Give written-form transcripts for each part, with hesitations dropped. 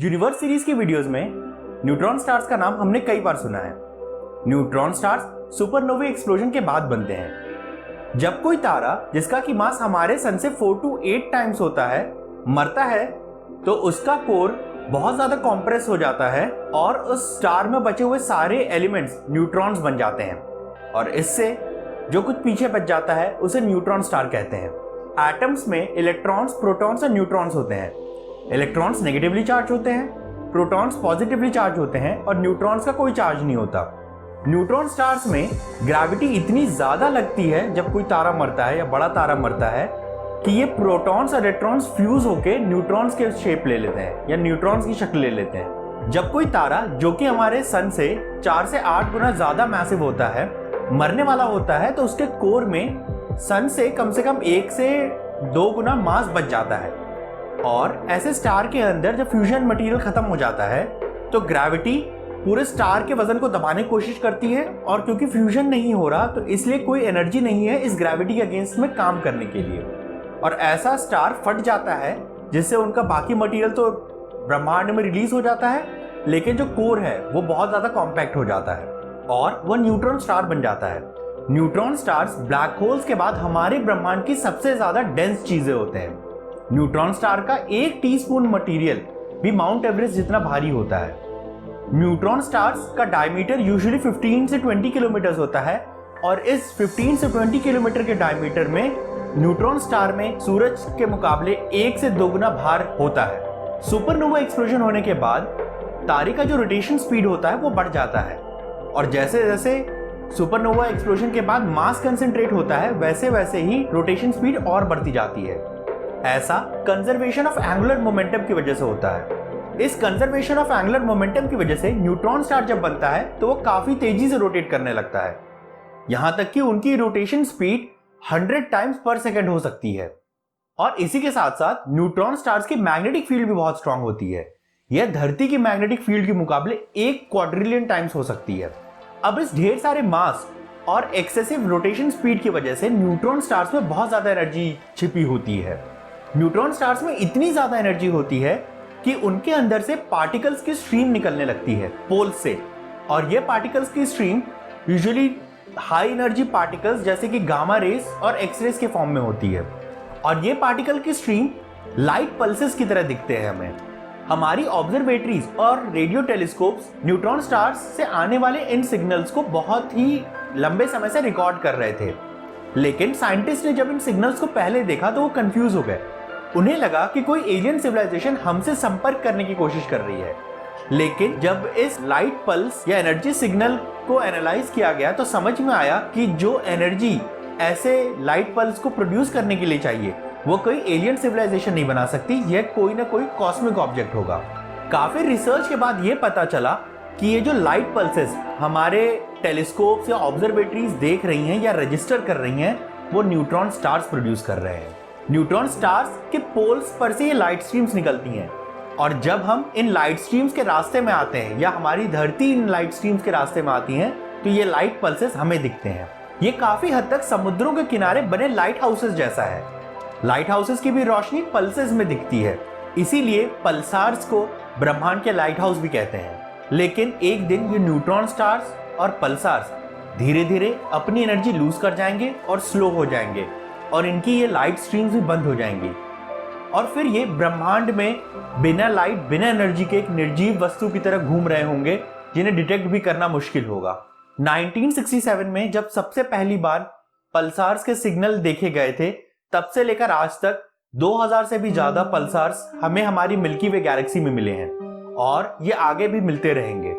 Universe series की videos में neutron stars का नाम हमने कई बार सुना है। न्यूट्रॉन स्टार्स सुपरनोवा एक्सप्लोजन के बाद बनते हैं। जब कोई तारा जिसका की मास हमारे सन से 4 to 8 टाइम्स होता है मरता है तो उसका कोर बहुत ज्यादा कॉम्प्रेस हो जाता है और उस स्टार में बचे हुए सारे एलिमेंट्स न्यूट्रॉन्स बन जाते हैं और इससे जो कुछ पीछे बच जाता है उसे न्यूट्रॉन स्टार कहते हैं। एटम्स में इलेक्ट्रॉन्स, प्रोटॉन्स और न्यूट्रॉन्स होते हैं। इलेक्ट्रॉन्स नेगेटिवली चार्ज होते हैं, प्रोटॉन्स पॉजिटिवली चार्ज होते हैं और न्यूट्रॉन्स का कोई चार्ज नहीं होता। न्यूट्रॉन स्टार्स में ग्रेविटी इतनी ज्यादा लगती है जब कोई तारा मरता है या बड़ा तारा मरता है कि ये प्रोटॉन्स और इलेक्ट्रॉन्स फ्यूज होकर न्यूट्रॉन्स के शेप ले लेते हैं या न्यूट्रॉन्स की शक्ल ले लेते हैं। जब कोई तारा जो कि हमारे सन से 4 से 8 गुना ज्यादा मैसिव होता है मरने वाला होता है तो उसके कोर में सन से कम 1 से 2 गुना मास बच जाता है। और ऐसे स्टार के अंदर जब फ्यूजन मटेरियल खत्म हो जाता है तो ग्रेविटी पूरे स्टार के वजन को दबाने की कोशिश करती है और क्योंकि फ्यूजन नहीं हो रहा तो इसलिए कोई एनर्जी नहीं है इस ग्रेविटी के अगेंस्ट में काम करने के लिए और ऐसा स्टार फट जाता है जिससे उनका बाकी मटेरियल तो ब्रह्मांड में रिलीज हो जाता है लेकिन जो कोर है वो बहुत ज्यादा कॉम्पैक्ट हो जाता है और वो न्यूट्रॉन स्टार बन जाता है। न्यूट्रॉन स्टार्स ब्लैक होल्स के बाद हमारे ब्रह्मांड की सबसे ज्यादा डेंस चीजें होते हैं। न्यूट्रॉन स्टार का 1 टीस्पून मटेरियल भी माउंट एवरेस्ट जितना भारी होता है। न्यूट्रॉन स्टार्स का डायमीटर यूजुअली 15 से 20 किलोमीटर होता है और इस 15 से 20 किलोमीटर के डायमीटर में न्यूट्रॉन स्टार में सूरज के मुकाबले 1 से 2 गुना भार होता है। सुपरनोवा एक्सप्लोजन होने के बाद तारे का जो रोटेशन स्पीड होता है वो बढ़ जाता है और जैसे जैसे सुपरनोवा एक्सप्लोजन के बाद मास कंसंट्रेट होता है वैसे वैसे ही रोटेशन स्पीड और बढ़ती जाती है। ऐसा कंजर्वेशन ऑफ एंगुलर मोमेंटम की वजह से होता है। इस कंजर्वेशन ऑफ एंगुलर मोमेंटम की वजह से न्यूट्रॉन स्टार जब बनता है तो वो काफी तेजी से रोटेट करने लगता है, यहां तक कि उनकी रोटेशन स्पीड 100 टाइम्स पर सेकंड हो सकती है। और इसी के साथ साथ न्यूट्रॉन स्टार्स की मैग्नेटिक फील्ड भी बहुत स्ट्रांग होती है। यह धरती की मैग्नेटिक फील्ड के मुकाबले 1 क्वाड्रिलियन टाइम्स हो सकती है। अब इस ढेर सारे मास और एक्सेसिव रोटेशन स्पीड की वजह से न्यूट्रॉन स्टार्स में बहुत ज्यादा एनर्जी छिपी होती है। न्यूट्रॉन स्टार्स में इतनी ज्यादा एनर्जी होती है कि उनके अंदर से पार्टिकल्स की स्ट्रीम निकलने लगती है पोल्स से और ये पार्टिकल्स की stream usually high energy particles जैसे कि गामा रेस और एक्सरेस के फॉर्म में होती है और ये पार्टिकल की स्ट्रीम लाइट पल्सेस की तरह दिखते हैं हमें। हमारी ऑब्जर्वेटरीज और रेडियो टेलीस्कोप्स न्यूट्रॉन स्टार्स से आने वाले इन सिग्नल्स को बहुत ही लंबे समय से रिकॉर्ड कर रहे थे, लेकिन साइंटिस्ट ने जब इन सिग्नल्स को पहले देखा तो वो कंफ्यूज हो गए। उन्हें लगा कि कोई एलियन सिविलाइजेशन हमसे संपर्क करने की कोशिश कर रही है, लेकिन जब इस लाइट पल्स या एनर्जी सिग्नल को एनालाइज किया गया तो समझ में आया कि जो एनर्जी ऐसे लाइट पल्स को प्रोड्यूस करने के लिए चाहिए वो कोई एलियन सिविलाइजेशन नहीं बना सकती, यह कोई ना कोई कॉस्मिक ऑब्जेक्ट होगा। काफी रिसर्च के बाद यह पता चला कि ये जो लाइट पल्सेस हमारे टेलीस्कोप्स या ऑब्जर्वेटरीज देख रही हैं या रजिस्टर कर रही हैं वो न्यूट्रॉन स्टार्स प्रोड्यूस कर रहे हैं। न्यूट्रॉन स्टार्स के पोल्स पर से ये लाइट स्ट्रीम्स निकलती हैं और जब हम इन लाइट स्ट्रीम्स के रास्ते में आते हैं या हमारी धरती इन लाइट स्ट्रीम्स के रास्ते में आती है तो ये लाइट पल्सेस हमें दिखते हैं। ये काफी हद तक समुद्रों के किनारे बने लाइट हाउसेस जैसा है। लाइट हाउसेस की भी रोशनी पल्सेस में दिखती है, इसीलिए पल्सार्स को ब्रह्मांड के लाइट हाउस भी कहते हैं। लेकिन एक दिन ये न्यूट्रॉन स्टार्स और पल्सार्स धीरे धीरे अपनी एनर्जी लूज कर जाएंगे और स्लो हो जाएंगे और इनकी ये लाइट स्ट्रीम्स भी बंद हो जाएंगी और फिर ये ब्रह्मांड में बिना लाइट बिना एनर्जी के एक निर्जीव वस्तु की तरह घूम रहे होंगे जिन्हें डिटेक्ट भी करना मुश्किल होगा। 1967 में जब सबसे पहली बार पल्सार्स के सिग्नल देखे गए थे तब से लेकर आज तक 2000 से भी ज्यादा पल्सार्स हमें हमारी मिल्की वे गैलेक्सी में मिले हैं और ये आगे भी मिलते रहेंगे।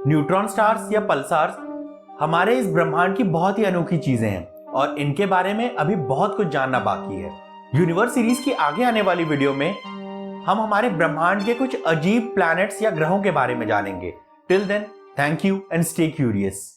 न्यूट्रॉन स्टार्स या पल्सार्स हमारे इस ब्रह्मांड की बहुत ही अनोखी चीजें हैं और इनके बारे में अभी बहुत कुछ जानना बाकी है। यूनिवर्स सीरीज की आगे आने वाली वीडियो में हम हमारे ब्रह्मांड के कुछ अजीब प्लैनेट्स या ग्रहों के बारे में जानेंगे। Till then, thank you and stay curious.